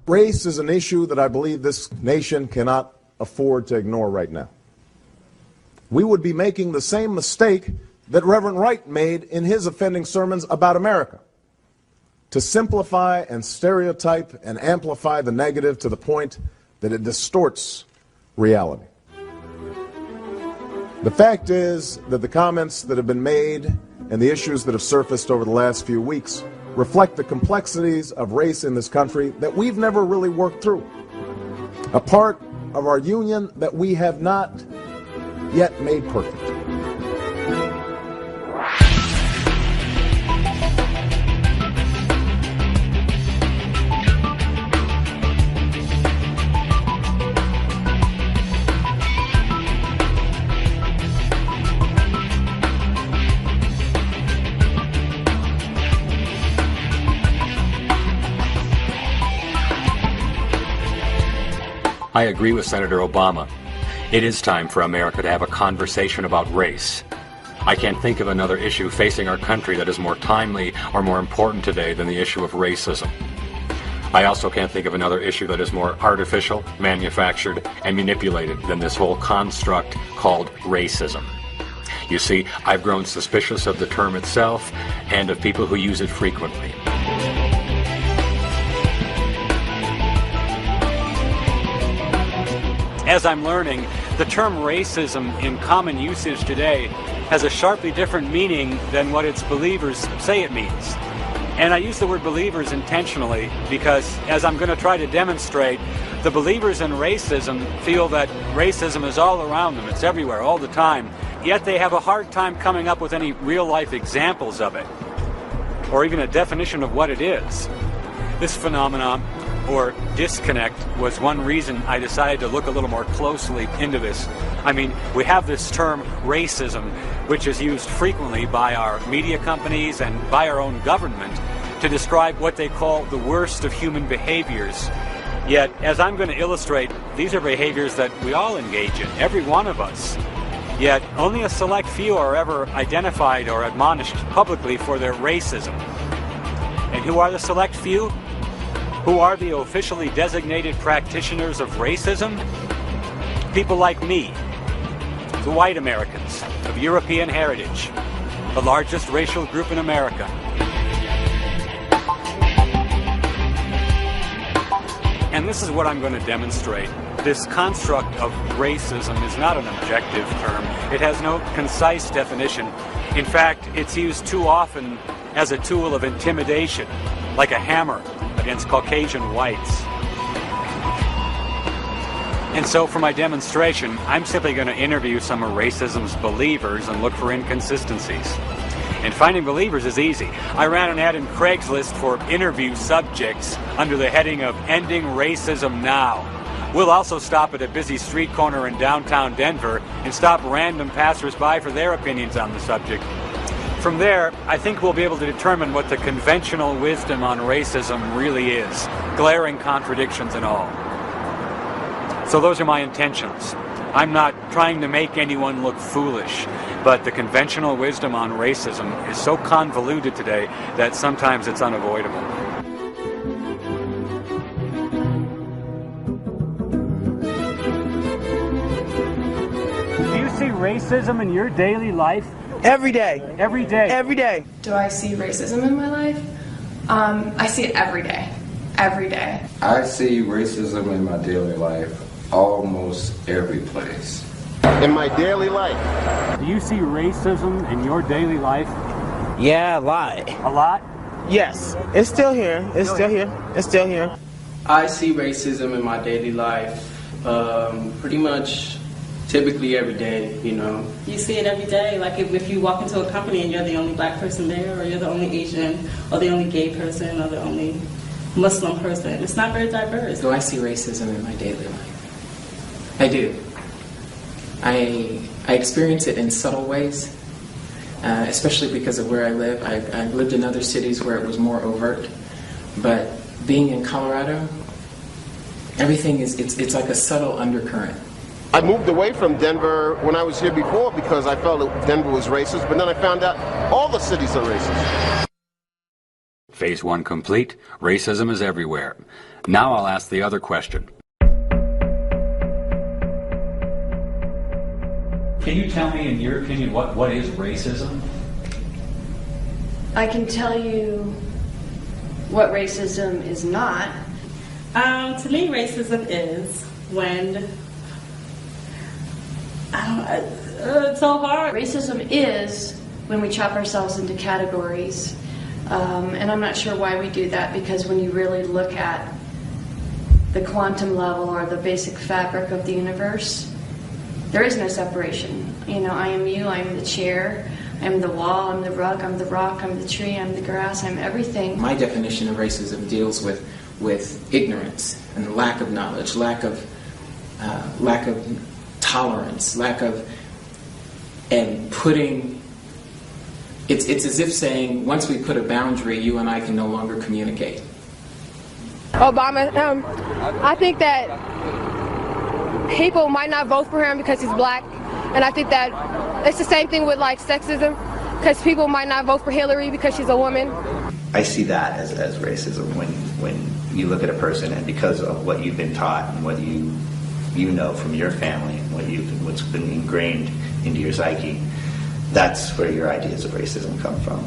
Race is an issue that I believe this nation cannot afford to ignore right now. We would be making the same mistake that Reverend Wright made in his offending sermons about America, to simplify and stereotype and amplify the negative to the point that it distorts reality. The fact is that the comments that have been made and the issues that have surfaced over the last few weeks reflect the complexities of race in this country that we've never really worked through. A part of our union that we have not yet made perfect. I agree with Senator Obama. It is time for America to have a conversation about race. I can't think of another issue facing our country that is more timely or more important today than the issue of racism. I also can't think of another issue that is more artificial, manufactured, and manipulated than this whole construct called racism. You see, I've grown suspicious of the term itself and of people who use it frequently. As I'm learning, the term racism in common usage today has a sharply different meaning than what its believers say it means. And I use the word believers intentionally because, as I'm going to try to demonstrate, the believers in racism feel that racism is all around them, it's everywhere, all the time, yet they have a hard time coming up with any real-life examples of it, or even a definition of what it is. This phenomenon, or disconnect, was one reason I decided to look a little more closely into this. I mean, we have this term racism, which is used frequently by our media companies and by our own government to describe what they call the worst of human behaviors. Yet, as I'm going to illustrate, these are behaviors that we all engage in, every one of us. Yet, only a select few are ever identified or admonished publicly for their racism. And who are the select few? Who are the officially designated practitioners of racism? People like me, the white Americans of European heritage, the largest racial group in America. And this is what I'm going to demonstrate. This construct of racism is not an objective term. It has no concise definition. In fact, it's used too often as a tool of intimidation, like a hammer against Caucasian whites. And so for my demonstration, I'm simply going to interview some of racism's believers and look for inconsistencies. And finding believers is easy. I ran an ad in Craigslist for interview subjects under the heading of Ending Racism Now. We'll also stop at a busy street corner in downtown Denver and stop random passersby for their opinions on the subject. From there, I think we'll be able to determine what the conventional wisdom on racism really is, glaring contradictions and all. So those are my intentions. I'm not trying to make anyone look foolish, but the conventional wisdom on racism is so convoluted today that sometimes it's unavoidable. Do you see racism in your daily life? Every day. Every day. Every day. Do I see racism in my life? I see it every day. Every day. I see racism in my daily life almost every place. In my daily life. Do you see racism in your daily life? Yeah, a lot. A lot? Yes. It's still here. It's still here. It's still here. I see racism in my daily life pretty much typically every day, you know. You see it every day. Like if you walk into a company and you're the only black person there, or you're the only Asian, or the only gay person, or the only Muslim person. It's not very diverse. Do I see racism in my daily life? I do. I experience it in subtle ways, especially because of where I live. I've lived in other cities where it was more overt, but being in Colorado, everything it's like a subtle undercurrent. I moved away from Denver when I was here before because I felt that Denver was racist, but then I found out all the cities are racist. Phase 1 complete. Racism is everywhere. Now I'll ask the other question. Can you tell me, in your opinion, what is racism? I can tell you what racism is not. To me, racism is when it's so hard. Racism is when we chop ourselves into categories, and I'm not sure why we do that, because when you really look at the quantum level or the basic fabric of the universe, there is no separation. You know, I am you, I am the chair, I am the wall, I'm the rug, I'm the rock, I'm the tree, I'm the grass, I'm everything. My definition of racism deals with ignorance and lack of knowledge, lack of tolerance, and putting. It's as if saying, once we put a boundary, you and I can no longer communicate. Obama, I think that people might not vote for him because he's black, and I think that it's the same thing with like sexism, because people might not vote for Hillary because she's a woman. I see that as racism when you look at a person and because of what you've been taught and what you know from your family and what's been ingrained into your psyche, that's where your ideas of racism come from.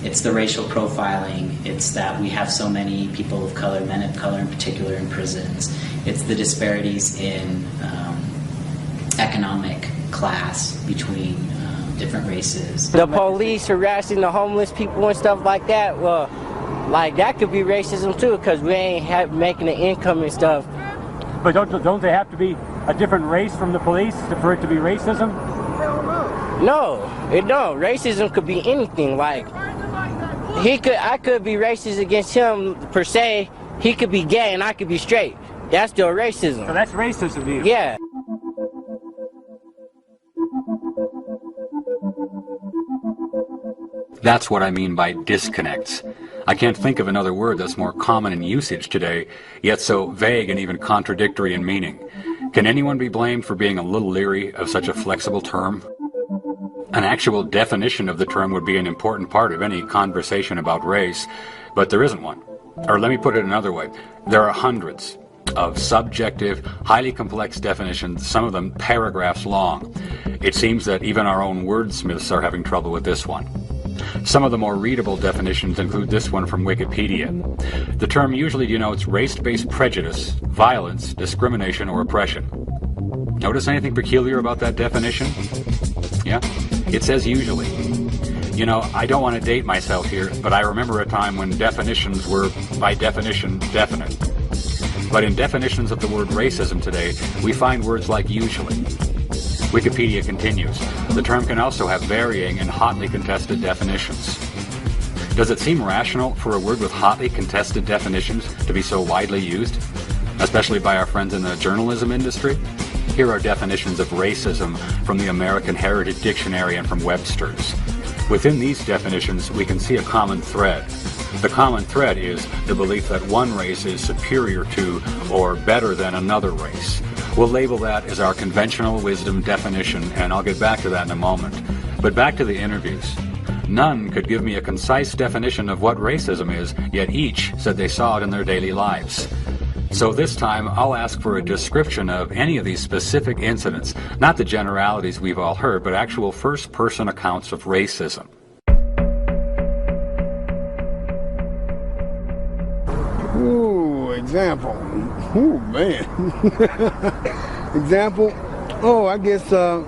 It's the racial profiling. It's that we have so many people of color, men of color in particular, in prisons. It's the disparities in economic class between different races. The police harassing the homeless people and stuff like that, well, like that could be racism too, because we ain't making the income and stuff. But don't they have to be a different race from the police for it to be racism? No, it don't. Racism could be anything. Like I could be racist against him per se. He could be gay and I could be straight. That's still racism. So that's racism to you? Yeah. That's what I mean by disconnects. I can't think of another word that's more common in usage today, yet so vague and even contradictory in meaning. Can anyone be blamed for being a little leery of such a flexible term? An actual definition of the term would be an important part of any conversation about race, but there isn't one. Or let me put it another way. There are hundreds of subjective, highly complex definitions, some of them paragraphs long. It seems that even our own wordsmiths are having trouble with this one. Some of the more readable definitions include this one from Wikipedia. The term usually denotes race-based prejudice, violence, discrimination, or oppression. Notice anything peculiar about that definition? Yeah? It says usually. You know, I don't want to date myself here, but I remember a time when definitions were, by definition, definite. But in definitions of the word racism today, we find words like usually. Wikipedia continues. The term can also have varying and hotly contested definitions. Does it seem rational for a word with hotly contested definitions to be so widely used, especially by our friends in the journalism industry? Here are definitions of racism from the American Heritage Dictionary and from Webster's. Within these definitions, we can see a common thread. The common thread is the belief that one race is superior to or better than another race. We'll label that as our conventional wisdom definition, and I'll get back to that in a moment. But back to the interviews. None could give me a concise definition of what racism is, yet each said they saw it in their daily lives. So this time, I'll ask for a description of any of these specific incidents, not the generalities we've all heard, but actual first-person accounts of racism. Ooh, example. Ooh, man. Example. Oh, I guess, I'll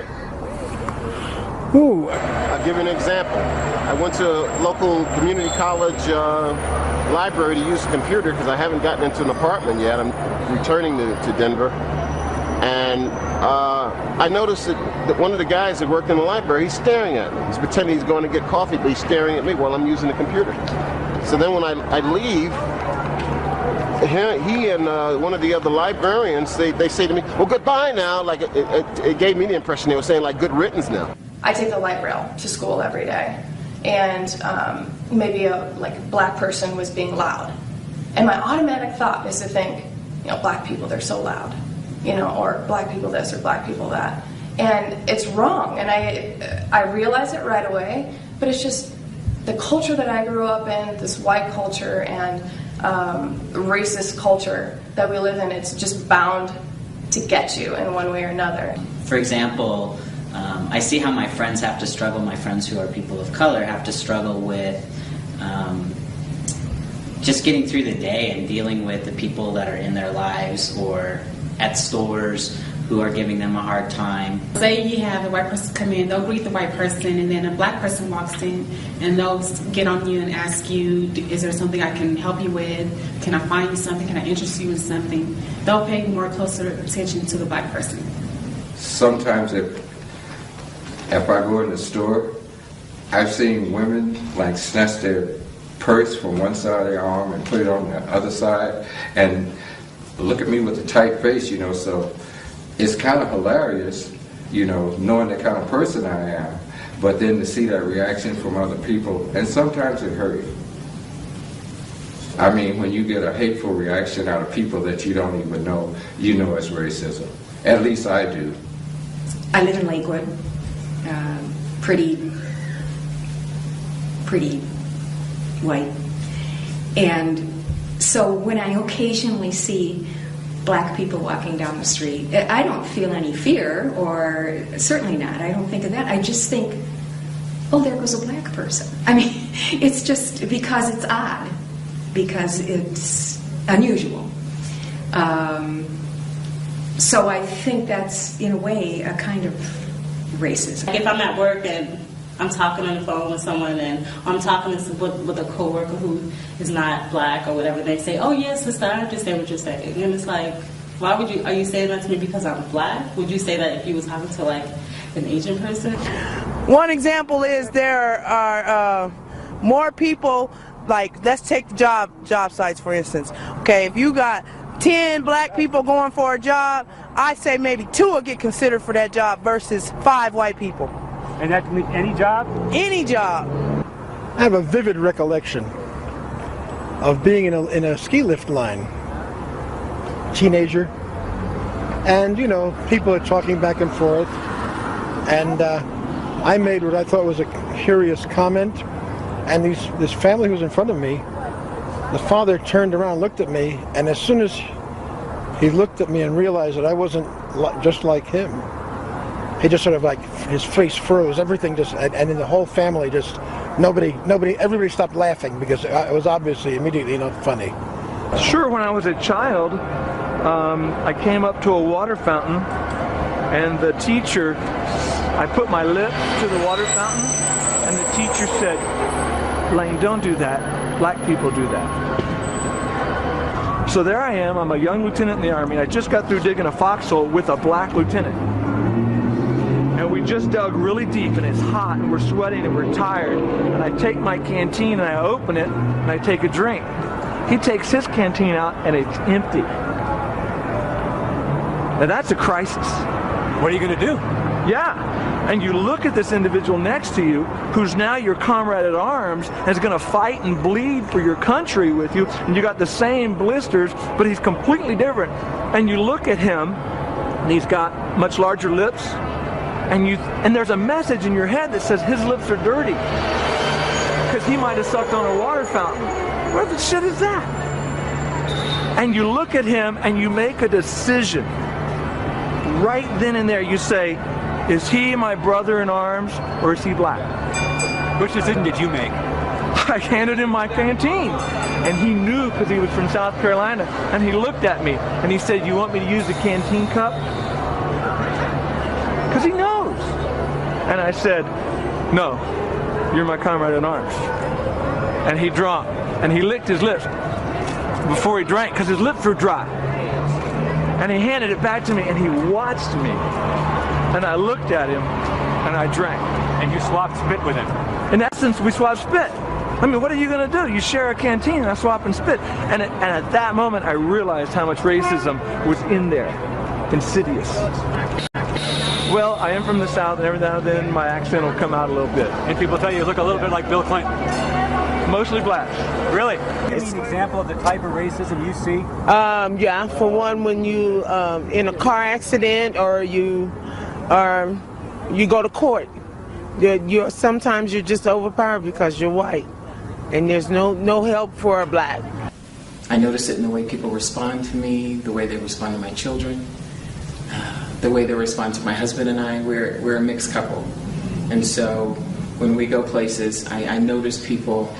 give you an example. I went to a local community college library to use a computer because I haven't gotten into an apartment yet. I'm returning to Denver. And I noticed that one of the guys that worked in the library, he's staring at me. He's pretending he's going to get coffee, but he's staring at me while I'm using the computer. So then when I leave, he and one of the other librarians, they say to me, well, goodbye now. Like it gave me the impression they were saying like good riddance now. I take the light rail to school every day, and maybe a black person was being loud, and my automatic thought is to think, black people, they're so loud, or black people this or black people that, and it's wrong, and I realize it right away, but it's just the culture that I grew up in, this white culture and racist culture that we live in, it's just bound to get you in one way or another. For example, I see how my friends have to struggle, my friends who are people of color have to struggle with just getting through the day and dealing with the people that are in their lives or at stores who are giving them a hard time. Say you have a white person come in, they'll greet the white person, and then a black person walks in and they'll get on you and ask you, is there something I can help you with? Can I find you something? Can I interest you in something? They'll pay more closer attention to the black person. Sometimes if I go in the store, I've seen women like snatch their purse from one side of their arm and put it on the other side and look at me with a tight face, you know, so it's kind of hilarious, you know, knowing the kind of person I am, but then to see that reaction from other people, and sometimes it hurts. I mean, when you get a hateful reaction out of people that you don't even know, you know it's racism. At least I do. I live in Lakewood. Pretty white. And so when I occasionally see black people walking down the street, I don't feel any fear, or certainly not. I don't think of that. I just think, oh, there goes a black person. I mean, it's just because it's odd, because it's unusual. So I think that's, in a way, a kind of racism. If I'm at work and I'm talking on the phone with someone and I'm talking with a coworker who is not black or whatever, they say, oh yes, sister, I understand what you're saying. And it's like, why would you, are you saying that to me because I'm black? Would you say that if you was talking to like an Asian person? One example is there are more people, like let's take the job sites for instance. Okay, if you got 10 black people going for a job, I say maybe 2 will get considered for that job versus 5 white people. And that can mean any job? Any job. I have a vivid recollection of being in a ski lift line, teenager, and you know, people are talking back and forth, and I made what I thought was a curious comment, and this family who was in front of me, the father turned around and looked at me, and as soon as he looked at me and realized that I wasn't just like him, he just sort of like, his face froze, everything just, and then the whole family just, everybody stopped laughing because it was obviously immediately not funny. Sure, when I was a child, I came up to a water fountain, and the teacher, I put my lips to the water fountain, and the teacher said, Lane, don't do that. Black people do that. So there I am, I'm a young lieutenant in the Army, and I just got through digging a foxhole with a black lieutenant. And we just dug really deep, and it's hot, and we're sweating, and we're tired. And I take my canteen, and I open it, and I take a drink. He takes his canteen out, and it's empty. Now that's a crisis. What are you going to do? Yeah. And you look at this individual next to you, who's now your comrade at arms, and is going to fight and bleed for your country with you, and you got the same blisters, but he's completely different. And you look at him, and he's got much larger lips, and there's a message in your head that says his lips are dirty because he might have sucked on a water fountain. Where the shit is that? And you look at him and you make a decision. Right then and there you say, is he my brother in arms or is he black? Which decision did you make? I handed him my canteen, and he knew because he was from South Carolina, and he looked at me and he said, you want me to use the canteen cup? Because he knows. And I said, no, you're my comrade in arms. And he drank, and he licked his lips before he drank because his lips were dry. And he handed it back to me, and he watched me. And I looked at him, and I drank. And you swapped spit with him? In essence, we swapped spit. I mean, what are you going to do? You share a canteen, and I swap and spit. And at that moment, I realized how much racism was in there. Insidious. Well, I am from the South, and every now and then my accent will come out a little bit. And people tell you look a little bit like Bill Clinton. Mostly black. Really? Give me an example of the type of racism you see. Yeah, for one, when you in a car accident or you go to court Sometimes you're just overpowered because you're white, and there's no help for a black. I notice it in the way people respond to me, the way they respond to my children, the way they respond to my husband and I. We're a mixed couple, and so when we go places, I notice people.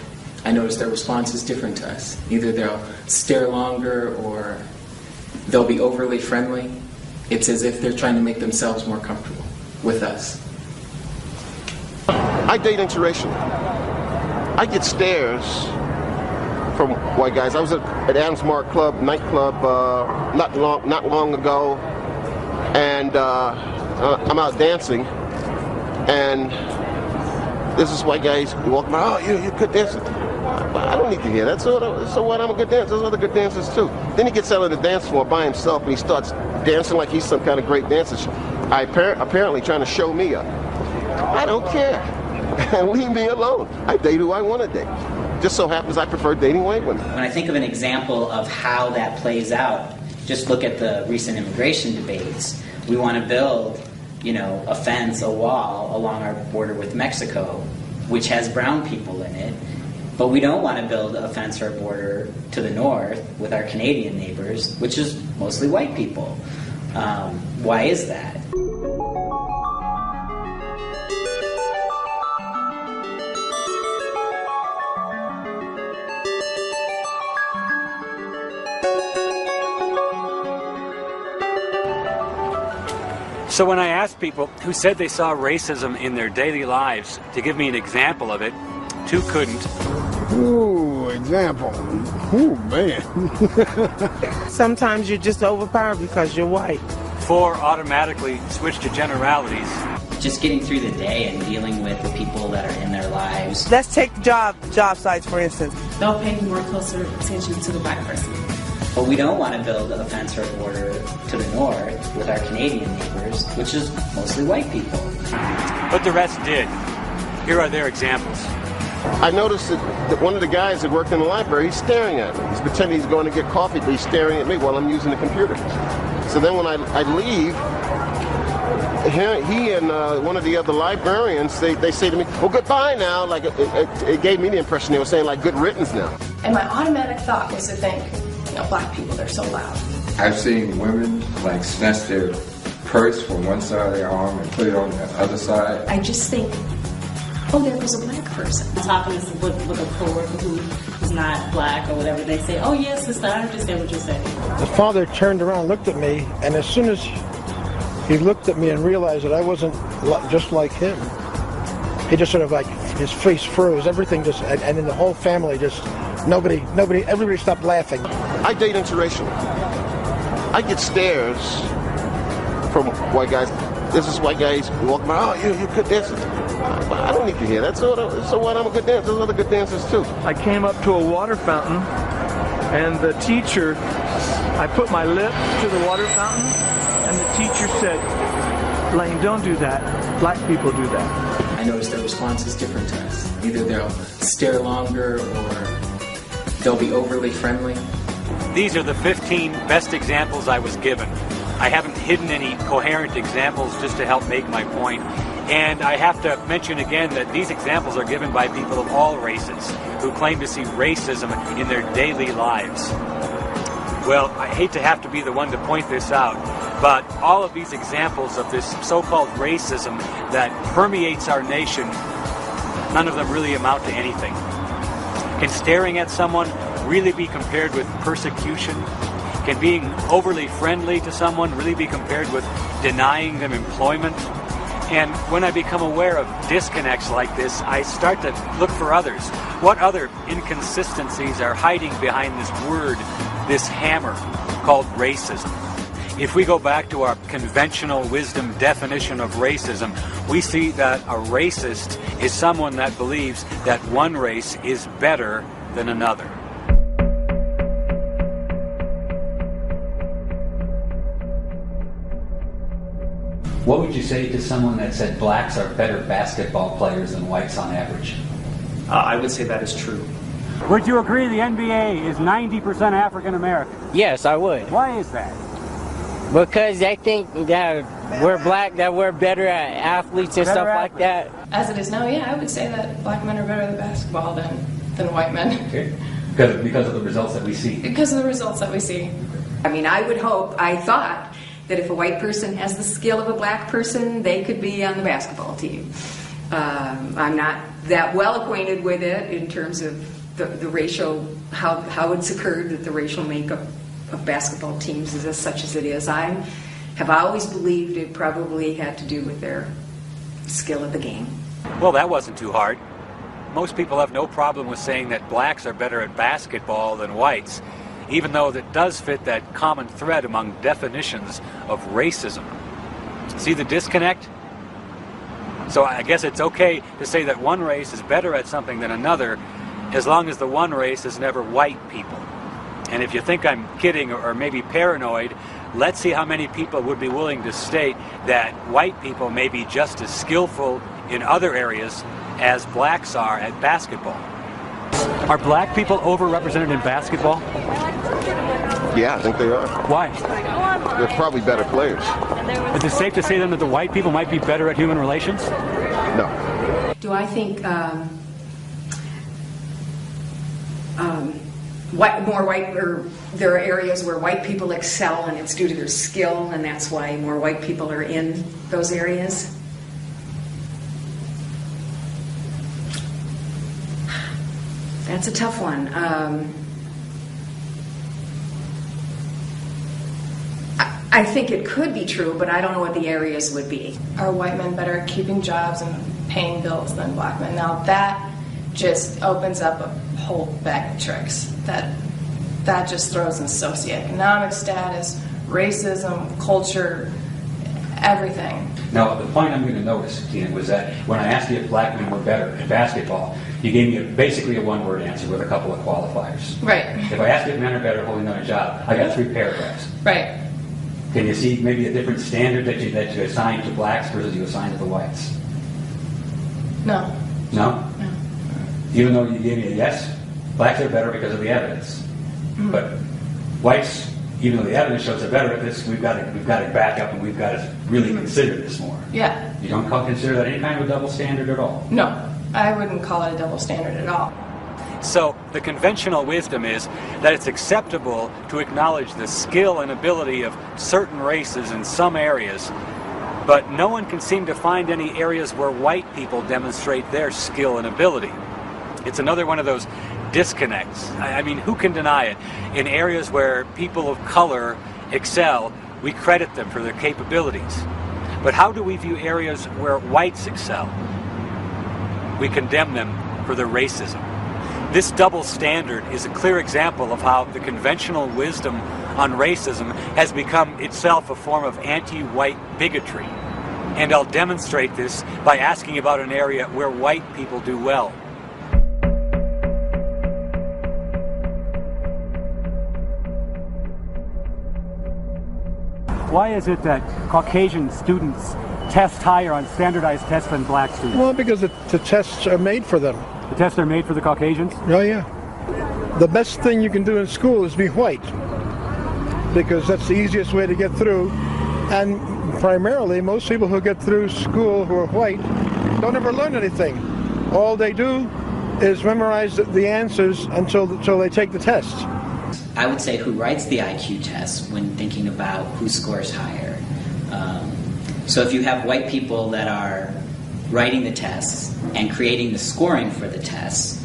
I notice their response is different to us. Either they'll stare longer or they'll be overly friendly. It's as if they're trying to make themselves more comfortable with us. I date interracial. I get stares from white guys. I was at Adams Mark Club, nightclub, not long ago, and I'm out dancing, and there's this white guy walking by. Oh, you're a good dancer. I don't need to hear that. So what? I'm a good dancer. There's other good dancers too. Then he gets out on the dance floor by himself and he starts dancing like he's some kind of great dancer. Apparently trying to show me up. I don't care. Leave me alone. I date who I want to date. Just so happens I prefer dating white women. When I think of an example of how that plays out, just look at the recent immigration debates. We want to build, a fence, a wall along our border with Mexico, which has brown people in it. But we don't want to build a fence or a border to the north with our Canadian neighbors, which is mostly white people. Why is that? So when I asked people who said they saw racism in their daily lives to give me an example of it, two couldn't. Ooh, example. Ooh, man. Sometimes you're just overpowered because you're white. Four automatically switch to generalities. Just getting through the day and dealing with the people that are in their lives. Let's take job sites, for instance. They'll pay more closer attention to the black person. But we don't want to build a fence or a border to the north with our Canadian neighbors, which is mostly white people. But the rest did. Here are their examples. I noticed that one of the guys that worked in the library, he's staring at me. He's pretending he's going to get coffee, but he's staring at me while I'm using the computer. So then when I leave, he and one of the other librarians, they say to me, well, goodbye now. Like, it gave me the impression they were saying, like, good riddance now. And my automatic thought was to think, black people, they're so loud. I've seen women, snatch their purse from one side of their arm and put it on the other side. I just think, oh, there goes a black person. I'm talking with a coworker who is not black or whatever. They say, oh, yes, sister, I understand what you're saying. The father turned around and looked at me, and as soon as he looked at me and realized that I wasn't just like him, he just sort of his face froze, everything just, and then the whole family just, everybody stopped laughing. I date interracial. I get stares from white guys. There's this white guy walking by. Oh, you're a good dancer. I don't need to hear that. So what? I'm a good dancer. There's other good dancers too. I came up to a water fountain, and the teacher, I put my lip to the water fountain, and the teacher said, Lane, don't do that. Black people do that. I notice their response is different to us. Either they'll stare longer or they'll be overly friendly. These are the 15 best examples I was given. I haven't hidden any coherent examples just to help make my point. And I have to mention again that these examples are given by people of all races who claim to see racism in their daily lives. Well, I hate to have to be the one to point this out, but all of these examples of this so-called racism that permeates our nation, none of them really amount to anything. Can staring at someone really be compared with persecution? Can being overly friendly to someone really be compared with denying them employment? And when I become aware of disconnects like this, I start to look for others. What other inconsistencies are hiding behind this word, this hammer called racism? If we go back to our conventional wisdom definition of racism, we see that a racist is someone that believes that one race is better than another. What would you say to someone that said blacks are better basketball players than whites on average? I would say that is true. Would you agree the NBA is 90% African American? Yes, I would. Why is that? Because they think that we're black, that we're better at athletes and stuff like that. As it is now, yeah, I would say that black men are better at basketball than white men. Okay. Because of the results that we see. Because of the results that we see. I mean, I thought that if a white person has the skill of a black person, they could be on the basketball team. I'm not that well acquainted with it in terms of the racial, how it's occurred that the racial makeup of basketball teams is as such as it is. I have always believed it probably had to do with their skill at the game. Well, that wasn't too hard. Most people have no problem with saying that blacks are better at basketball than whites, even though that does fit that common thread among definitions of racism. See the disconnect? So I guess it's okay to say that one race is better at something than another, as long as the one race is never white people. And if you think I'm kidding or maybe paranoid, let's see how many people would be willing to state that white people may be just as skillful in other areas as blacks are at basketball. Are black people overrepresented in basketball? Yeah, I think they are. Why? They're probably better players. Is it safe to say then that the white people might be better at human relations? No. Do I think there are areas where white people excel and it's due to their skill and that's why more white people are in those areas? That's a tough one. I think it could be true, but I don't know what the areas would be. Are white men better at keeping jobs and paying bills than black men? Now that just opens up a whole bag of tricks. That just throws in socioeconomic status, racism, culture, everything. Now, the point I'm going to notice, Tina, was that when I asked you if black men were better at basketball, you gave me basically a one-word answer with a couple of qualifiers. Right. If I asked you if men are better at holding down a job, I got 3 paragraphs. Right. Can you see maybe a different standard that you assign to blacks versus you assign to the whites? No. No? No. Even though you gave me a yes, blacks are better because of the evidence. Mm-hmm. But whites, even though the evidence shows they're better at this, we've got to back up and we've got to really consider this more. Yeah. You don't consider that any kind of a double standard at all? No. I wouldn't call it a double standard at all. So the conventional wisdom is that it's acceptable to acknowledge the skill and ability of certain races in some areas, but no one can seem to find any areas where white people demonstrate their skill and ability. It's another one of those disconnects. I mean, who can deny it? In areas where people of color excel, we credit them for their capabilities. But how do we view areas where whites excel? We condemn them for their racism. This double standard is a clear example of how the conventional wisdom on racism has become itself a form of anti-white bigotry. And I'll demonstrate this by asking about an area where white people do well. Why is it that Caucasian students test higher on standardized tests than black students? Well, because the tests are made for them. The tests are made for the Caucasians? Oh, yeah. The best thing you can do in school is be white, because that's the easiest way to get through. And primarily, most people who get through school who are white don't ever learn anything. All they do is memorize the answers until they take the test. I would say who writes the IQ test when thinking about who scores higher. So if you have white people that are writing the tests and creating the scoring for the tests,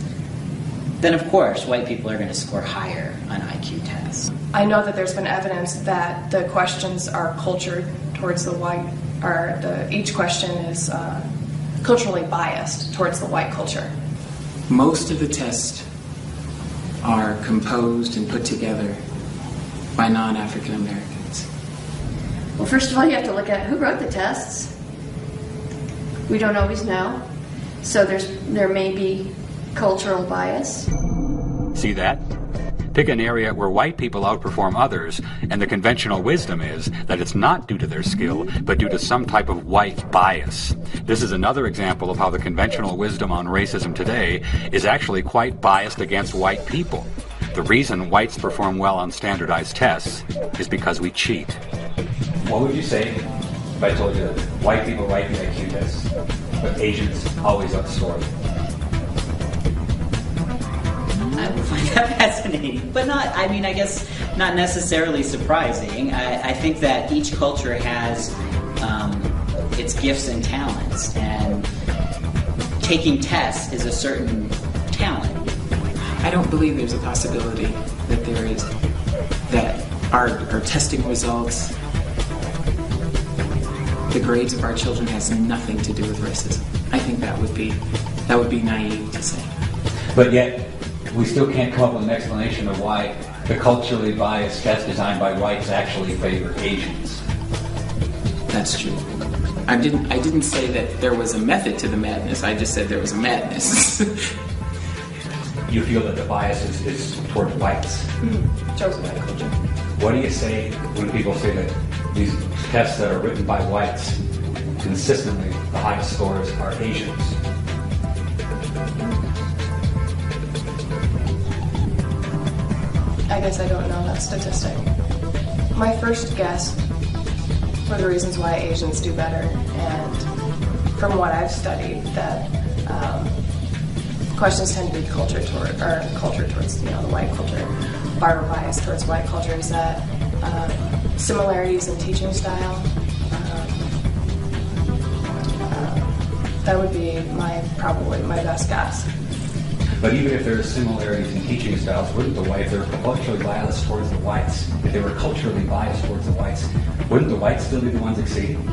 then of course white people are going to score higher on IQ tests. I know that there's been evidence that the questions are cultured towards the white, or each question is culturally biased towards the white culture. Most of the tests are composed and put together by non-African Americans. Well, first of all, you have to look at who wrote the tests. We don't always know. So there may be cultural bias. See that? Pick an area where white people outperform others, and the conventional wisdom is that it's not due to their skill, but due to some type of white bias. This is another example of how the conventional wisdom on racism today is actually quite biased against white people. The reason whites perform well on standardized tests is because we cheat. What would you say if I told you that white people write the IQ tests, but Asians always outscore them? I would find that fascinating, but not, I mean, I guess not necessarily surprising. I think that each culture has its gifts and talents, and taking tests is a certain talent. I don't believe there's a possibility that there is, that our testing results, the grades of our children has nothing to do with racism. I think that would be naive to say. But yet, we still can't come up with an explanation of why the culturally biased test designed by whites actually favor Asians. That's true. I didn't say that there was a method to the madness. I just said there was a madness. You feel that the bias is towards whites? Towards white culture. What do you say when people say that these tests that are written by whites, consistently the highest scores are Asians? I guess I don't know that statistic. My first guess for the reasons why Asians do better, and from what I've studied, that questions tend to be culture towards the white culture, barber bias towards white culture, is that similarities in teaching style. That would be probably my best guess. But even if there are similarities in teaching styles, wouldn't the whites, if they're culturally biased towards the whites, if they were culturally biased towards the whites, wouldn't the whites still be the ones exceeding?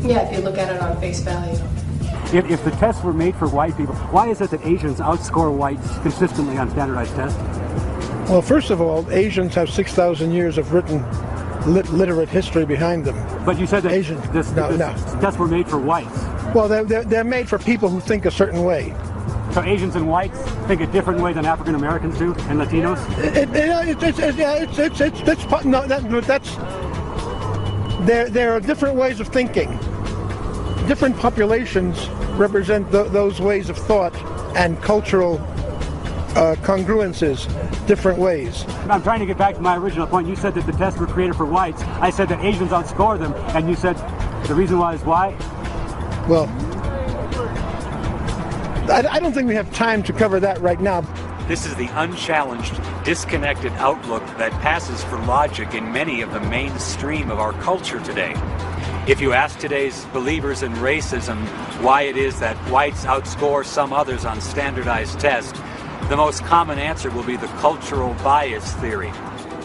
Yeah, if you look at it on face value. If the tests were made for white people, why is it that Asians outscore whites consistently on standardized tests? Well, first of all, Asians have 6,000 years of written literate history behind them. But you said that Asians, this tests were made for whites. Well, they're made for people who think a certain way. So Asians and whites think a different way than African Americans do, and Latinos? There are different ways of thinking. Different populations represent those ways of thought and cultural congruences different ways. I'm trying to get back to my original point. You said that the tests were created for whites. I said that Asians outscore them, and you said the reason why is why? Well, I don't think we have time to cover that right now. This is the unchallenged, disconnected outlook that passes for logic in many of the mainstream of our culture today. If you ask today's believers in racism why it is that whites outscore some others on standardized tests, the most common answer will be the cultural bias theory.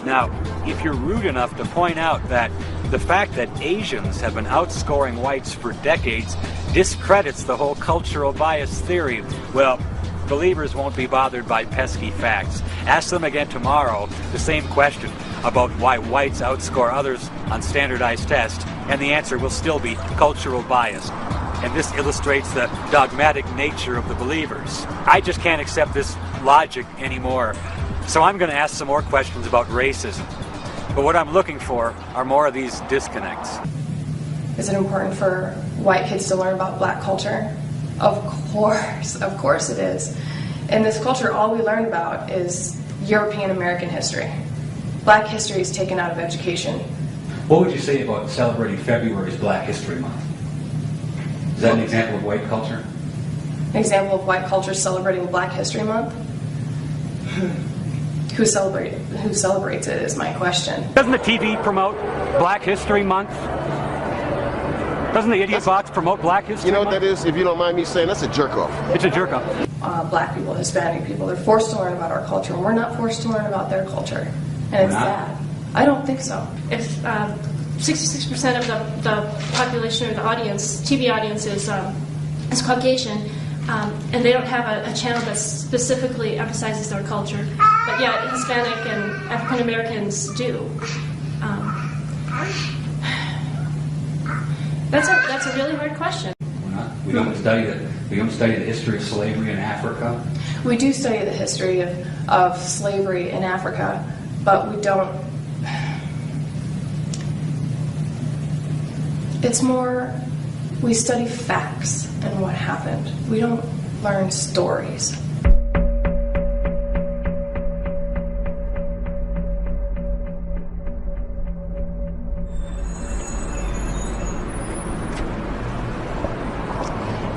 Now, if you're rude enough to point out that the fact that Asians have been outscoring whites for decades discredits the whole cultural bias theory, well, believers won't be bothered by pesky facts. Ask them again tomorrow the same question about why whites outscore others on standardized tests, and the answer will still be cultural bias. And this illustrates the dogmatic nature of the believers. I just can't accept this logic anymore. So I'm going to ask some more questions about racism. But what I'm looking for are more of these disconnects. Is it important for white kids to learn about black culture? Of course it is. In this culture, all we learn about is European American history. Black history is taken out of education. What would you say about celebrating February as Black History Month? Is that an example of white culture? An example of white culture celebrating Black History Month? Who celebrates it is my question. Doesn't the TV promote Black History Month? Doesn't the Idiot Box promote Black History Month? You know what that is, if you don't mind me saying? That's a jerk-off. It's a jerk-off. Black people, Hispanic people, they're forced to learn about our culture, and we're not forced to learn about their culture. And it's bad. I don't think so. If 66% of the population or the audience, TV audience, is Caucasian, and they don't have a channel that specifically emphasizes their culture, but yet Hispanic and African Americans do. That's a really hard question. We don't study the history of slavery in Africa. We do study the history of slavery in Africa, but we don't. It's more, we study facts and what happened. We don't learn stories.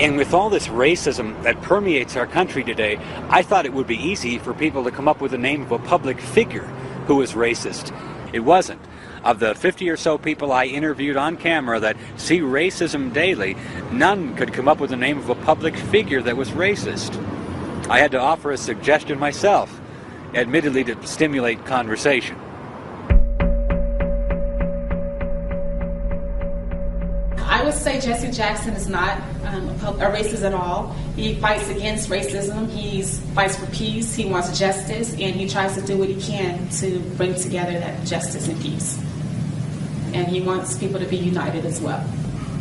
And with all this racism that permeates our country today, I thought it would be easy for people to come up with the name of a public figure who was racist. It wasn't. Of the 50 or so people I interviewed on camera that see racism daily, none could come up with the name of a public figure that was racist. I had to offer a suggestion myself, admittedly to stimulate conversation. I would say Jesse Jackson is not a racist at all. He fights against racism. He fights for peace. He wants justice, and he tries to do what he can to bring together that justice and peace. And he wants people to be united as well.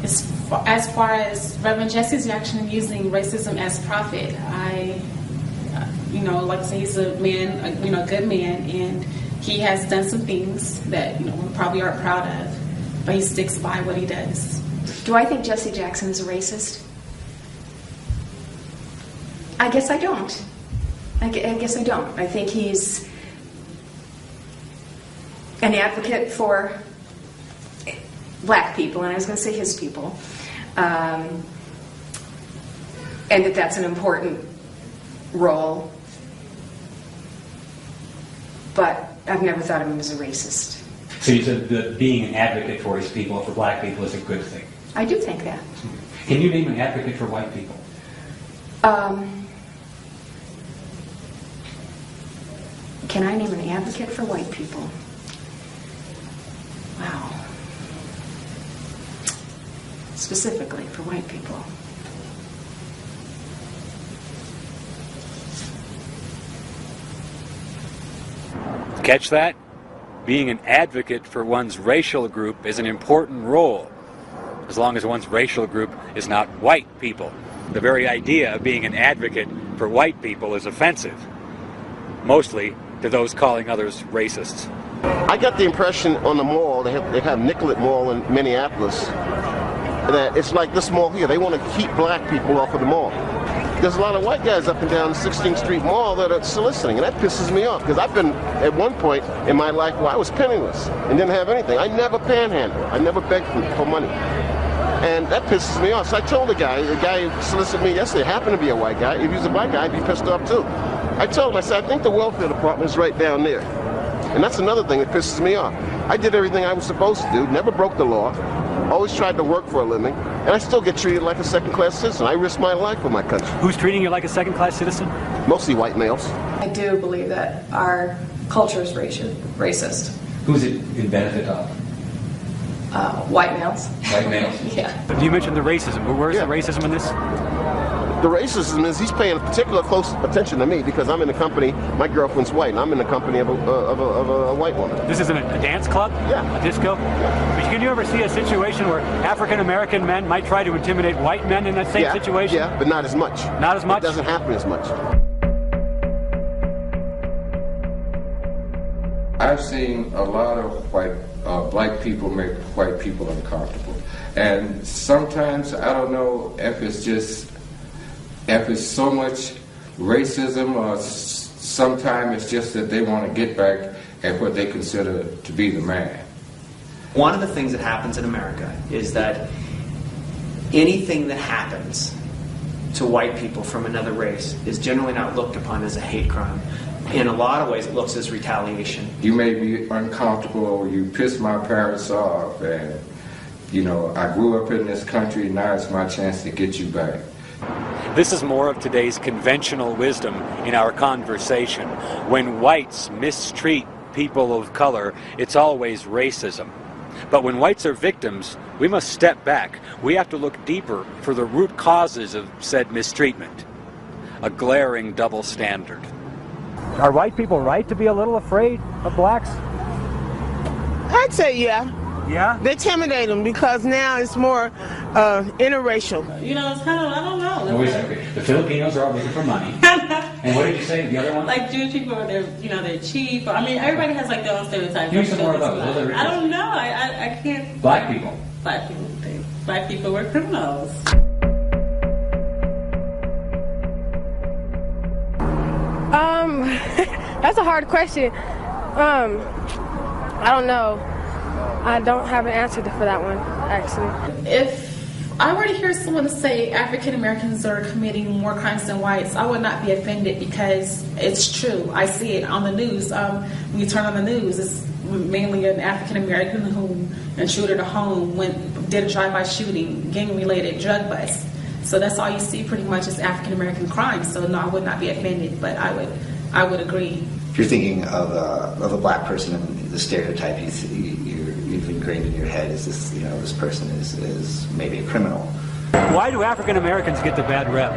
As far as Reverend Jesse Jackson using racism as profit, like I say, he's a man, a good man, and he has done some things that we probably aren't proud of, but he sticks by what he does. Do I think Jesse Jackson is a racist? I guess I don't. I guess I don't. I think he's an advocate for black people, and I was going to say his people, and that's an important role, but I've never thought of him as a racist. So you said that being an advocate for his people, for black people, is a good thing. I do think that. Can you name an advocate for white people? Can I name an advocate for white people? Wow. Specifically for white people. Catch that? Being an advocate for one's racial group is an important role, as long as one's racial group is not white people. The very idea of being an advocate for white people is offensive, mostly to those calling others racists. I got the impression on the mall, they have Nicollet Mall in Minneapolis, that it's like this mall here. They want to keep black people off of the mall. There's a lot of white guys up and down the 16th Street Mall that are soliciting, and that pisses me off, because I've been at one point in my life where I was penniless and didn't have anything. I never panhandled. I never begged for money. And that pisses me off. So I told the guy who solicited me yesterday, happened to be a white guy. If he was a black guy, I'd be pissed off too. I told him, I said, I think the welfare department is right down there. And that's another thing that pisses me off. I did everything I was supposed to do, never broke the law, always tried to work for a living, and I still get treated like a second-class citizen. I risk my life for my country. Who's treating you like a second-class citizen? Mostly white males. I do believe that our culture is racist. Who's it in benefit of? White males. White males? Yeah. You mentioned the racism, but where's the racism in this? The racism is he's paying particular close attention to me because I'm in the company, my girlfriend's white, and I'm in the company of a white woman. This isn't a dance club? Yeah. A disco? Yeah. But can you ever see a situation where African-American men might try to intimidate white men in that same situation? Yeah, but not as much. Not as much? It doesn't happen as much. I've seen a lot of black people make white people uncomfortable. And sometimes, I don't know if it's so much racism or sometimes it's just that they want to get back at what they consider to be the man. One of the things that happens in America is that anything that happens to white people from another race is generally not looked upon as a hate crime. In a lot of ways, it looks as retaliation. You made me uncomfortable, or you pissed my parents off, and I grew up in this country, now it's my chance to get you back. This is more of today's conventional wisdom in our conversation. When whites mistreat people of color, it's always racism. But when whites are victims, we must step back. We have to look deeper for the root causes of said mistreatment. A glaring double standard. Are white people right to be a little afraid of blacks? I'd say yeah. Yeah? They intimidate them because now it's more interracial. It's kind of, I don't know. No, wait a second. The Filipinos are all looking for money. And what did you say, the other one? Like Jewish people, they're cheap. I mean, everybody has like their own stereotypes. Give me some more of those. I don't know. I can't. Black people. Black people were criminals. That's a hard question. I don't know. I don't have an answer for that one, actually. If I were to hear someone say African Americans are committing more crimes than whites, I would not be offended because it's true. I see it on the news. When you turn on the news, it's mainly an African American who intruded a home, did a drive-by shooting, gang-related drug bust. So that's all you see pretty much is African American crime. So no, I would not be offended, but I would agree. If you're thinking of a black person and the stereotype you've ingrained in your head is this person is maybe a criminal. Why do African Americans get the bad rep?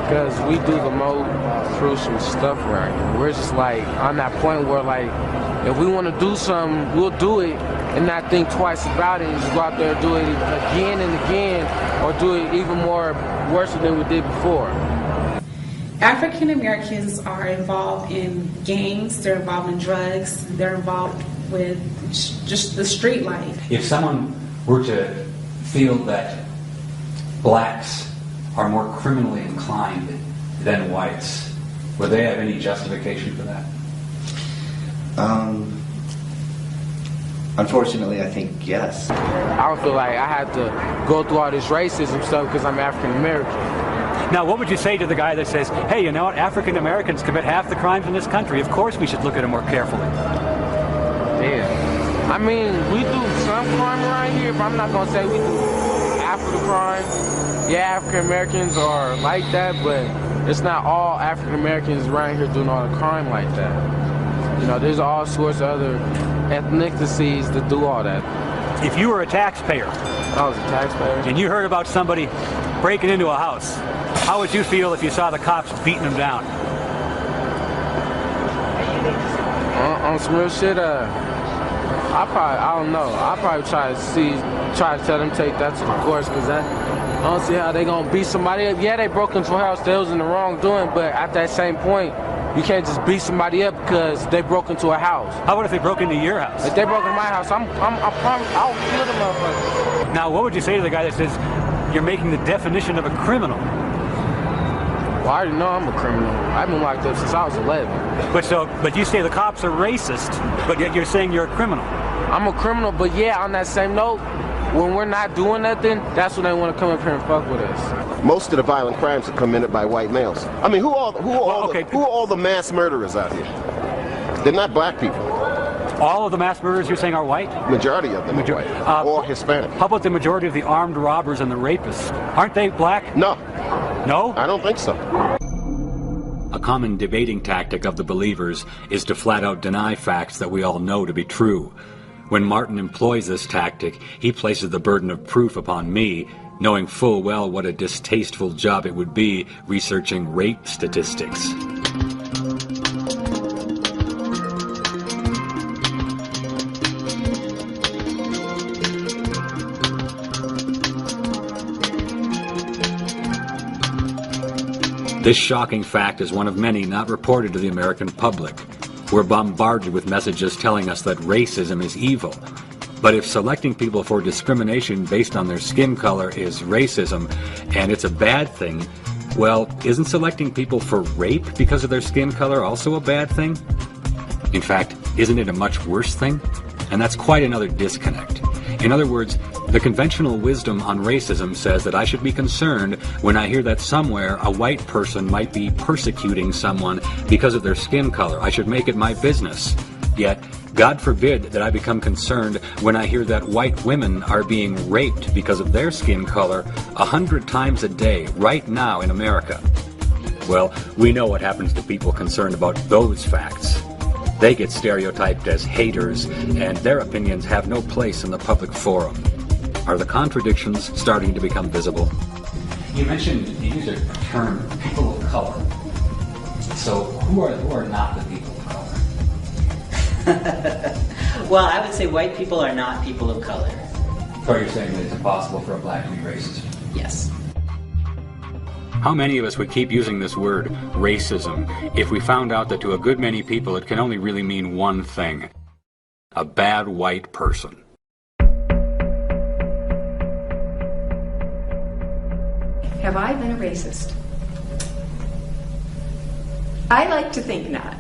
Because we do the most crucial stuff right here. We're just like on that point where like if we want to do something, we'll do it and not think twice about it and just go out there and do it again and again or do it even more worse than we did before. African Americans are involved in gangs, they're involved in drugs, they're involved with just the street life. If someone were to feel that blacks are more criminally inclined than whites, would they have any justification for that? Unfortunately, I think yes. I don't feel like I had to go through all this racism stuff because I'm African American. Now, what would you say to the guy that says, hey, you know what, African Americans commit half the crimes in this country. Of course we should look at them more carefully. Yeah. I mean, we do some crime around here, but I'm not going to say we do half of the crime. Yeah, African Americans are like that, but it's not all African Americans around here doing all the crime like that. You know, there's all sorts of other ethnicities that do all that. If you were a taxpayer, I was a taxpayer, and you heard about somebody breaking into a house, how would you feel if you saw the cops beating them down? On some real shit, I don't know. I'll probably try to tell them take that to the courts because I don't see how they gonna beat somebody up. Yeah, they broke into a house, they was in the wrong doing, but at that same point, you can't just beat somebody up because they broke into a house. How about if they broke into your house? If they broke into my house, I promise I'll kill the motherfucker. Now, what would you say to the guy that says you're making the definition of a criminal? Well, I already know I'm a criminal. I've been locked up since I was 11. But you say the cops are racist, but yet you're saying you're a criminal. I'm a criminal, but yeah, on that same note, when we're not doing nothing, that's when they want to come up here and fuck with us. Most of the violent crimes are committed by white males. I mean, who are all the mass murderers out here? They're not black people. All of the mass murderers you're saying are white? Majority of them are white, or Hispanic. How about the majority of the armed robbers and the rapists? Aren't they black? No. No? I don't think so. A common debating tactic of the believers is to flat out deny facts that we all know to be true. When Martin employs this tactic, he places the burden of proof upon me, knowing full well what a distasteful job it would be researching rape statistics. This shocking fact is one of many not reported to the American public. We're bombarded with messages telling us that racism is evil. But if selecting people for discrimination based on their skin color is racism, and it's a bad thing, well, isn't selecting people for rape because of their skin color also a bad thing? In fact, isn't it a much worse thing? And that's quite another disconnect. In other words, the conventional wisdom on racism says that I should be concerned when I hear that somewhere a white person might be persecuting someone because of their skin color. I should make it my business. Yet, God forbid that I become concerned when I hear that white women are being raped because of their skin color 100 times a day right now in America. Well, we know what happens to people concerned about those facts. They get stereotyped as haters, and their opinions have no place in the public forum. Are the contradictions starting to become visible? You mentioned, you used a term, people of color. So who are not the people of color? Well, I would say white people are not people of color. So you're saying that it's impossible for a black to be racist? Yes. How many of us would keep using this word, racism, if we found out that to a good many people it can only really mean one thing: a bad white person? Have I been a racist? I like to think not.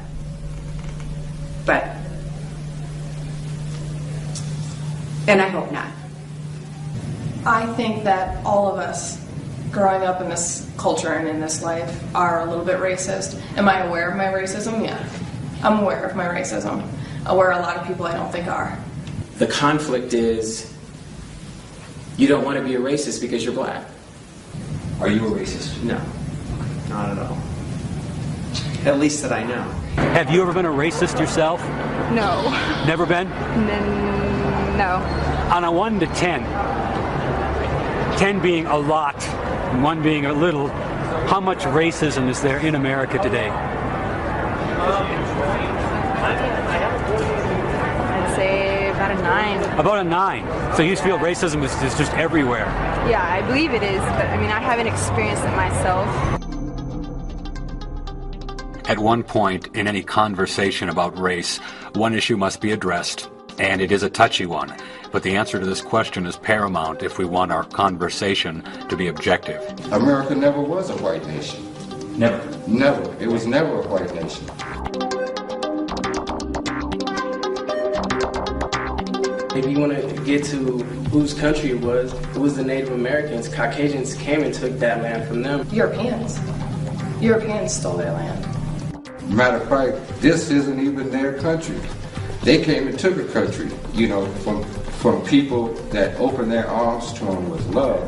And I hope not. I think that all of us growing up in this culture and in this life are a little bit racist. Am I aware of my racism? Yeah. I'm aware of my racism. Aware a lot of people I don't think are. The conflict is you don't want to be a racist because you're black. Are you a racist? No, not at all. At least that I know. Have you ever been a racist yourself? No. Never been? No. On a 1 to 10, 10 being a lot, and 1 being a little, how much racism is there in America today? I'd say about a 9. About a 9. So you feel racism is just everywhere? Yeah, I believe it is, but I mean, I haven't experienced it myself. At one point in any conversation about race, one issue must be addressed, and it is a touchy one. But the answer to this question is paramount if we want our conversation to be objective. America never was a white nation. Never? Never. It was never a white nation. If you want to get to whose country it was the Native Americans. Caucasians came and took that land from them. Europeans stole their land. Matter of fact, this isn't even their country. They came and took a country, from people that opened their arms to them with love,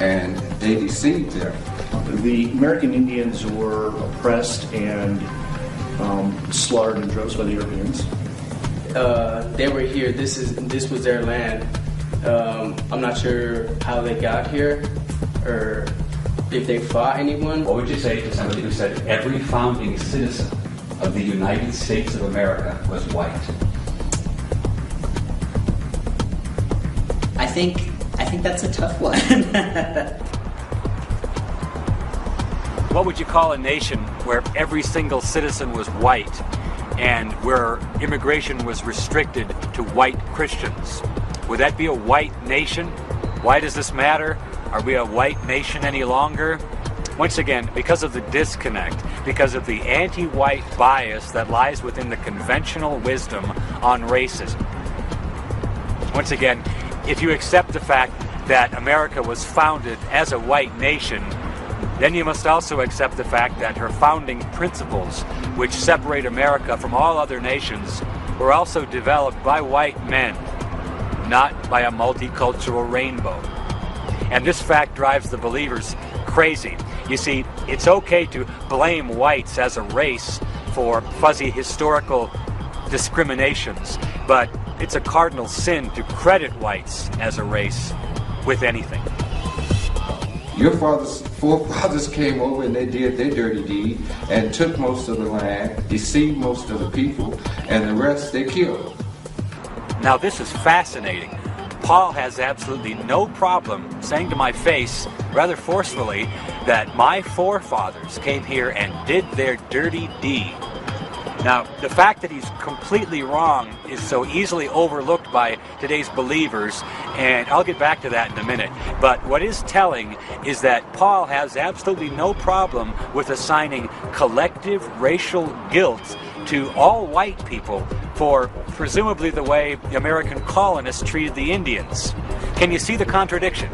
and they deceived them. The American Indians were oppressed and slaughtered in droves by the Europeans. They were here. This was their land. I'm not sure how they got here or if they fought anyone. What would you say to somebody who said every founding citizen of the United States of America was white? I think that's a tough one. What would you call a nation where every single citizen was white and where immigration was restricted to white Christians? Would that be a white nation? Why does this matter? Are we a white nation any longer? Once again, because of the disconnect, because of the anti-white bias that lies within the conventional wisdom on racism. Once again, if you accept the fact that America was founded as a white nation, then you must also accept the fact that her founding principles, which separate America from all other nations, were also developed by white men, not by a multicultural rainbow. And this fact drives the believers crazy. You see, it's okay to blame whites as a race for fuzzy historical discriminations, but it's a cardinal sin to credit whites as a race with anything. Your forefathers came over and they did their dirty deed and took most of the land, deceived most of the people, and the rest they killed. Now this is fascinating. Paul has absolutely no problem saying to my face, rather forcefully, that my forefathers came here and did their dirty deed. Now, the fact that he's completely wrong is so easily overlooked by today's believers, and I'll get back to that in a minute. But what is telling is that Paul has absolutely no problem with assigning collective racial guilt to all white people for presumably the way the American colonists treated the Indians. Can you see the contradiction?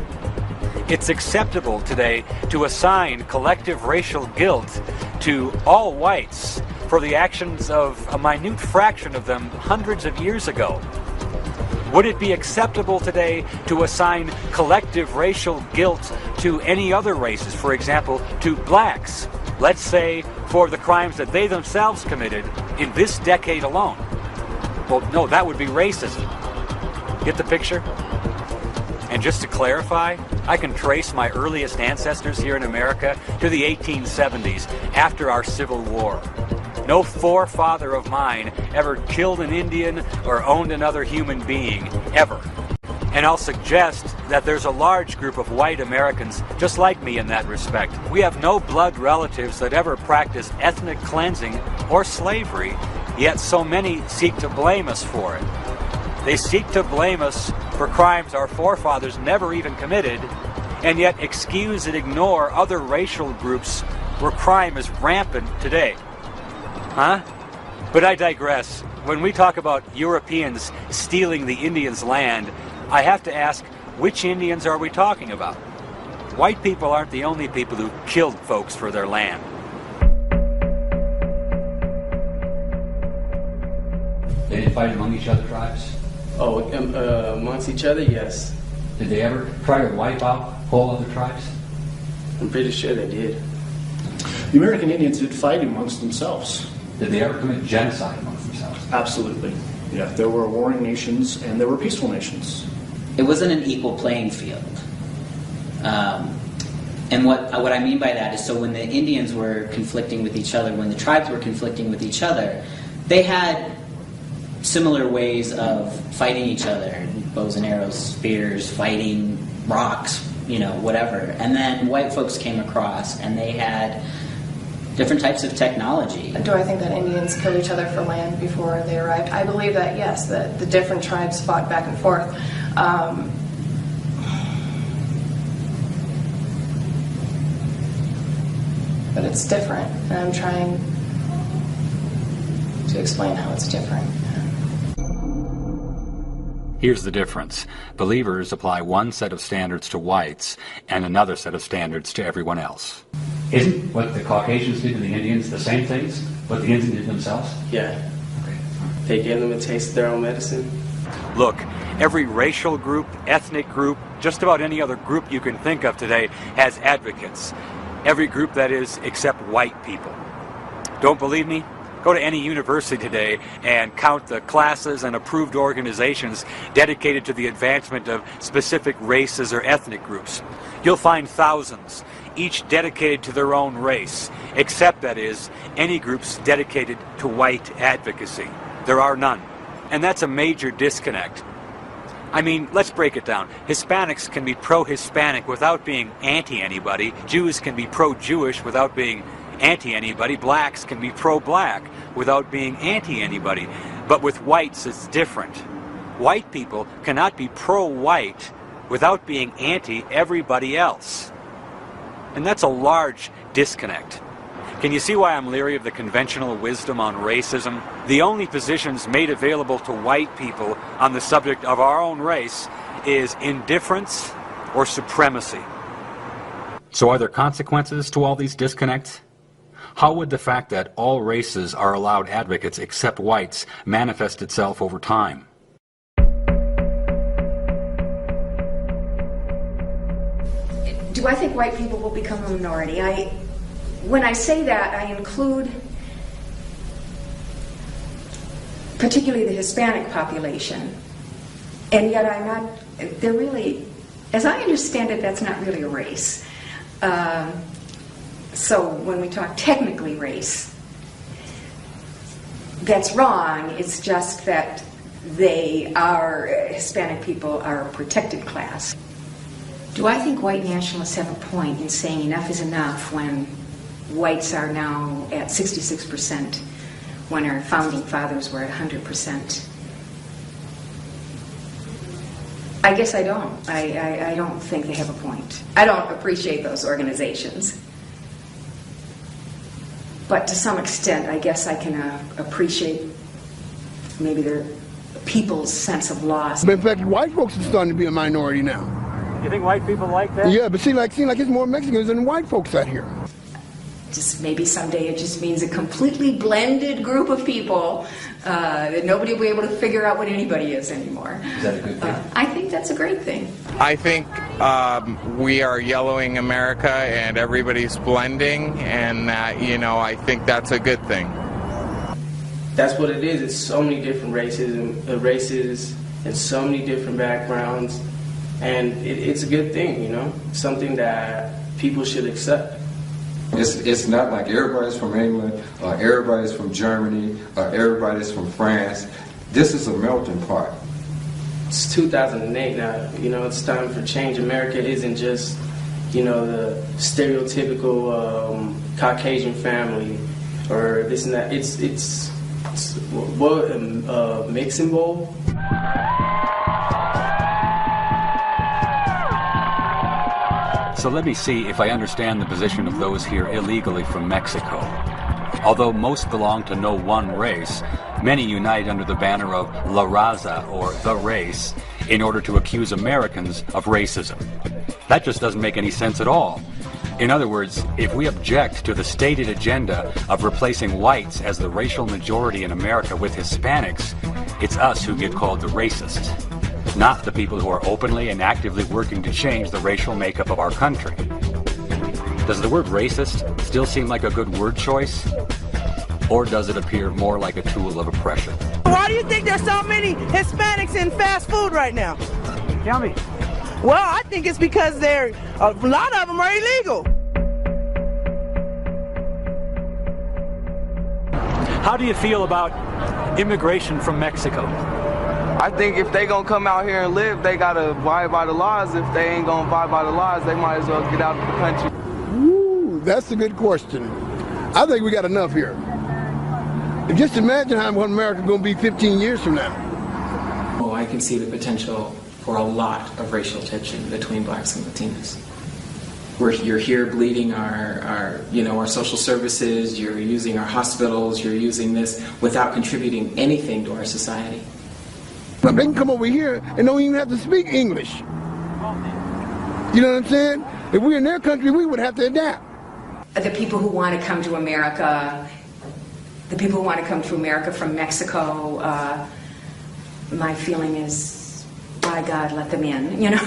It's acceptable today to assign collective racial guilt to all whites for the actions of a minute fraction of them hundreds of years ago. Would it be acceptable today to assign collective racial guilt to any other races, for example, to blacks, let's say for the crimes that they themselves committed in this decade alone? Well, no, that would be racism. Get the picture? And just to clarify, I can trace my earliest ancestors here in America to the 1870s, after our Civil War. No forefather of mine ever killed an Indian or owned another human being, ever. And I'll suggest that there's a large group of white Americans just like me in that respect. We have no blood relatives that ever practiced ethnic cleansing or slavery, yet so many seek to blame us for it. They seek to blame us for crimes our forefathers never even committed, and yet excuse and ignore other racial groups where crime is rampant today. Huh? But I digress. When we talk about Europeans stealing the Indians' land, I have to ask, which Indians are we talking about? White people aren't the only people who killed folks for their land. They didn't fight among each other, tribes? Oh, amongst each other, yes. Did they ever try to wipe out whole other tribes? I'm pretty sure they did. The American Indians did fight amongst themselves. Did they ever commit genocide amongst themselves? Absolutely. Yeah, there were warring nations and there were peaceful nations. It wasn't an equal playing field. And what I mean by that is, so when the Indians were conflicting with each other, when the tribes were conflicting with each other, they had similar ways of fighting each other, bows and arrows, spears, fighting, rocks, whatever. And then white folks came across and they had different types of technology. Do I think that Indians killed each other for land before they arrived? I believe that, yes, that the different tribes fought back and forth. But it's different, and I'm trying to explain how it's different. Here's the difference. Believers apply one set of standards to whites and another set of standards to everyone else. Isn't what the Caucasians did to the Indians the same things what the Indians did themselves? Yeah. Okay. They gave them a taste of their own medicine. Look, every racial group, ethnic group, just about any other group you can think of today has advocates. Every group, that is, except white people. Don't believe me? Go to any university today and count the classes and approved organizations dedicated to the advancement of specific races or ethnic groups. You'll find thousands, each dedicated to their own race, except, that is, any groups dedicated to white advocacy. There are none. And that's a major disconnect. I mean, let's break it down. Hispanics can be pro-Hispanic without being anti-anybody. Jews can be pro-Jewish without being anti-anybody. Blacks can be pro-black without being anti-anybody. But with whites, it's different. White people cannot be pro-white without being anti-everybody else. And that's a large disconnect. Can you see why I'm leery of the conventional wisdom on racism? The only positions made available to white people on the subject of our own race is indifference or supremacy. So are there consequences to all these disconnects? How would the fact that all races are allowed advocates except whites manifest itself over time? Do I think white people will become a minority? When I say that, I include particularly the Hispanic population. And yet they're really, as I understand it, that's not really a race. So when we talk technically race, that's wrong. It's just that Hispanic people are a protected class. Do I think white nationalists have a point in saying enough is enough when whites are now at 66%, when our founding fathers were at 100%? I guess I don't. I don't think they have a point. I don't appreciate those organizations. But to some extent, I guess I can appreciate maybe their people's sense of loss. But in fact, white folks are starting to be a minority now. You think white people like that? Yeah, but seem like it's more Mexicans than white folks out here. Just maybe someday it just means a completely blended group of people that nobody will be able to figure out what anybody is anymore. Is that a good thing? I think that's a great thing. I think we are yellowing America and everybody's blending, and I think that's a good thing. That's what it is. It's so many different races and so many different backgrounds, and it's a good thing, something that people should accept. It's not like everybody's from England, or everybody's from Germany, or everybody's from France. This is a melting pot. It's 2008 now. It's time for change. America isn't just, the stereotypical Caucasian family or this and that. It's mixing bowl. So let me see if I understand the position of those here illegally from Mexico. Although most belong to no one race, many unite under the banner of La Raza, or the race, in order to accuse Americans of racism. That just doesn't make any sense at all. In other words, if we object to the stated agenda of replacing whites as the racial majority in America with Hispanics, it's us who get called the racists, not the people who are openly and actively working to change the racial makeup of our country. Does the word racist still seem like a good word choice? Or does it appear more like a tool of oppression? Why do you think there's so many Hispanics in fast food right now? Tell me. Well, I think it's because a lot of them are illegal. How do you feel about immigration from Mexico? I think if they gonna come out here and live, they gotta abide by the laws. If they ain't gonna abide by the laws, they might as well get out of the country. Ooh, that's a good question. I think we got enough here. And just imagine how America's going to be 15 years from now. Oh, I can see the potential for a lot of racial tension between blacks and Latinos. You're here bleeding our social services, you're using our hospitals, you're using this without contributing anything to our society. But they can come over here and don't even have to speak English. You know what I'm saying? If we're in their country, we would have to adapt. The people who want to come to America, from Mexico, my feeling is, by God, let them in, you know?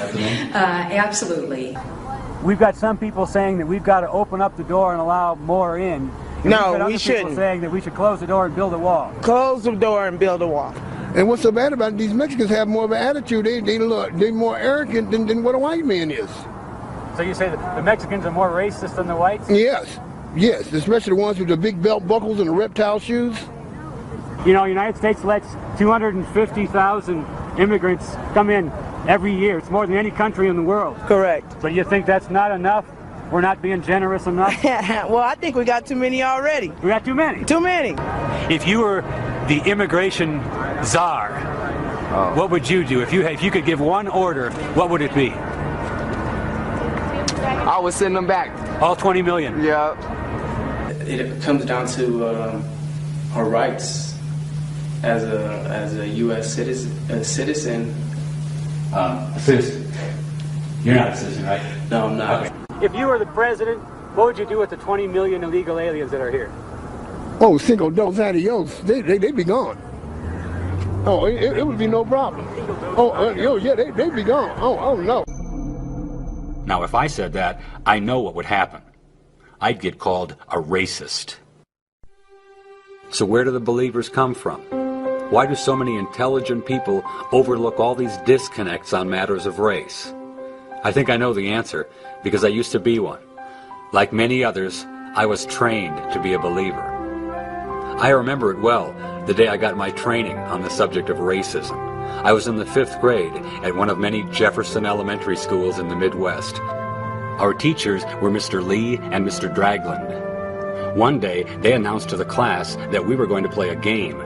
Absolutely. We've got some people saying that we've got to open up the door and allow more in. No, we shouldn't. People saying that we should close the door and build a wall. Close the door and build a wall. And what's so bad about it, these Mexicans have more of an attitude. They're more arrogant than what a white man is. So you say that the Mexicans are more racist than the whites? Yes, especially the ones with the big belt buckles and the reptile shoes. You know, the United States lets 250,000 immigrants come in every year. It's more than any country in the world. Correct. So you think that's not enough? We're not being generous enough? Well, I think we got too many already. We got too many? Too many. If you were the immigration czar, what would you do? If you could give one order, what would it be? I would send them back. All 20 million? Yeah. It comes down to our rights as a U.S. citizen. A citizen. You're not a citizen, right? No, I'm not. Okay. If you were the president, what would you do with the 20 million illegal aliens that are here? Oh, cinco dos adios. They'd be gone. Oh, it would be no problem. They'd be gone. Oh, no. Now, if I said that, I know what would happen. I'd get called a racist. So where do the believers come from? Why do so many intelligent people overlook all these disconnects on matters of race? I think I know the answer, because I used to be one. Like many others, I was trained to be a believer. I remember it well, the day I got my training on the subject of racism. I was in the 5th grade at one of many Jefferson elementary schools in the Midwest. Our teachers were Mr. Lee and Mr. Dragland. One day, they announced to the class that we were going to play a game.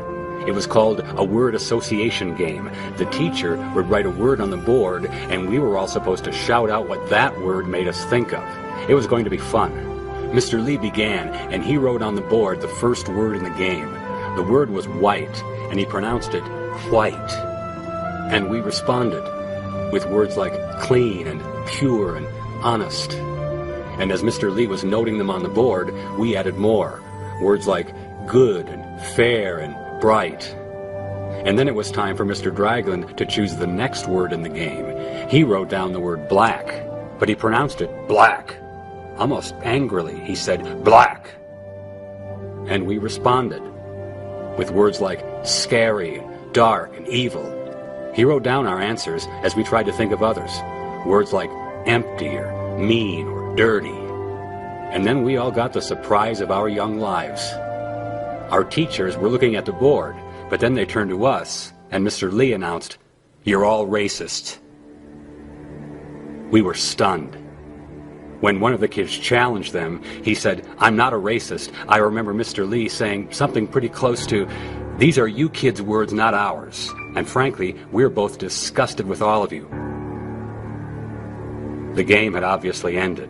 It was called a word association game. The teacher would write a word on the board, and we were all supposed to shout out what that word made us think of. It was going to be fun. Mr. Lee began, and he wrote on the board the first word in the game. The word was white, and he pronounced it white. And we responded with words like clean and pure and honest. And as Mr. Lee was noting them on the board, we added more. Words like good and fair and bright. And then it was time for Mr. Dragland to choose the next word in the game. He wrote down the word black, but he pronounced it black. Almost angrily, he said black. And we responded with words like scary, dark, and evil. He wrote down our answers as we tried to think of others. Words like empty or mean or dirty. And then we all got the surprise of our young lives. Our teachers were looking at the board, but then they turned to us, and Mr. Lee announced, "You're all racist." We were stunned. When one of the kids challenged them, he said, "I'm not a racist. I remember Mr. Lee saying something pretty close to, 'These are you kids' words, not ours. And frankly, we're both disgusted with all of you.'" The game had obviously ended.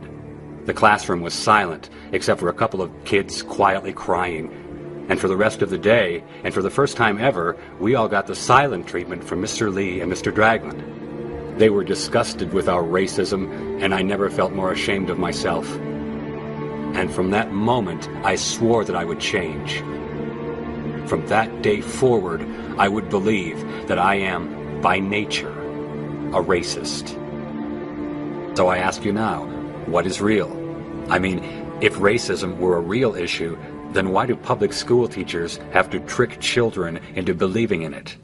The classroom was silent, except for a couple of kids quietly crying. And for the rest of the day, and for the first time ever, we all got the silent treatment from Mr. Lee and Mr. Dragman. They were disgusted with our racism, and I never felt more ashamed of myself. And from that moment, I swore that I would change. From that day forward, I would believe that I am, by nature, a racist. So I ask you now, what is real? I mean, if racism were a real issue, then why do public school teachers have to trick children into believing in it?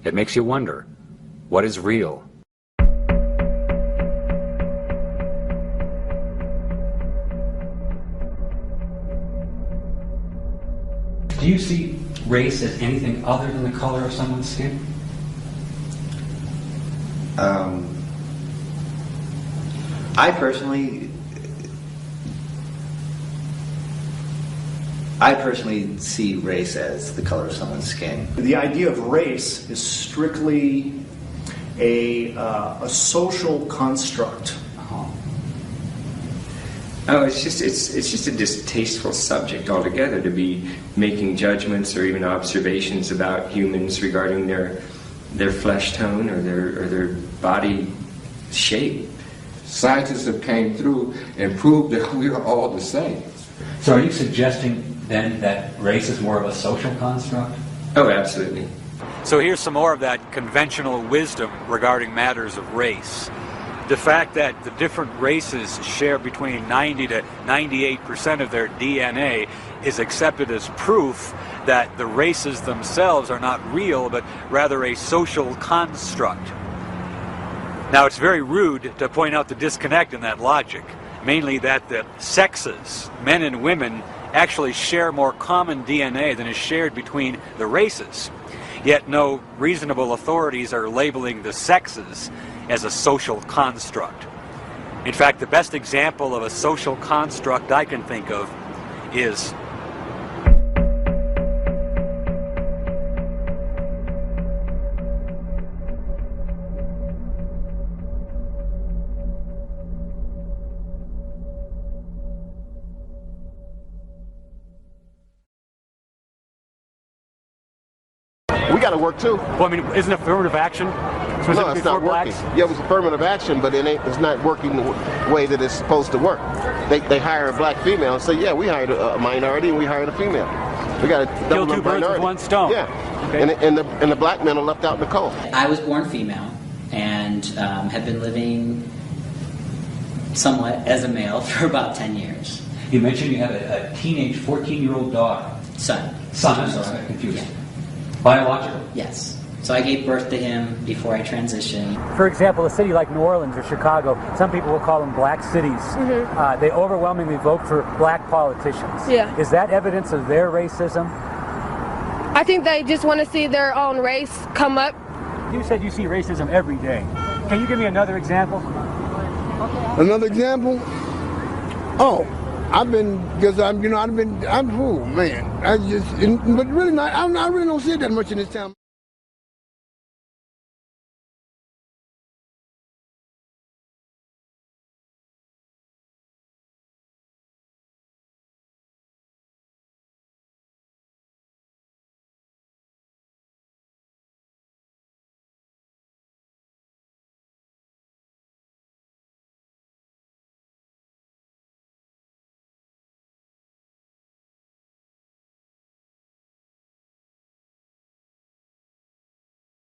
It makes you wonder, what is real? Do you see race as anything other than the color of someone's skin? I personally see race as the color of someone's skin. The idea of race is strictly a social construct. Oh, it's just a distasteful subject altogether to be making judgments or even observations about humans regarding their flesh tone or their body shape. Scientists have came through and proved that we are all the same. So are you suggesting then that race is more of a social construct? Oh, absolutely. So here's some more of that conventional wisdom regarding matters of race. The fact that the different races share between 90 to 98% of their DNA is accepted as proof that the races themselves are not real, but rather a social construct. Now, it's very rude to point out the disconnect in that logic, mainly that the sexes, men and women, actually share more common DNA than is shared between the races. Yet no reasonable authorities are labeling the sexes as a social construct. In fact, the best example of a social construct I can think of is we got to work too. Well, I mean, isn't affirmative action specifically no, it's not for blacks? working. Yeah, it was affirmative action, but it's not working the way that it's supposed to work. They hire a black female and say, yeah, we hired a minority and we hired a female. We got to kill two birds with one stone. Yeah, okay. and the black men are left out in the cold. I was born female and have been living somewhat as a male for about 10 years. You mentioned you have a teenage 14-year-old daughter. Son, I'm sorry, I'm confused. Yeah. Biological? Yes. So I gave birth to him before I transitioned. For example, a city like New Orleans or Chicago, some people will call them black cities. Mm-hmm. They overwhelmingly vote for black politicians. Yeah. Is that evidence of their racism? I think they just want to see their own race come up. You said you see racism every day. Can you give me another example? Another example? Oh, I'm fool, man. But really not, I really don't see it that much in this town.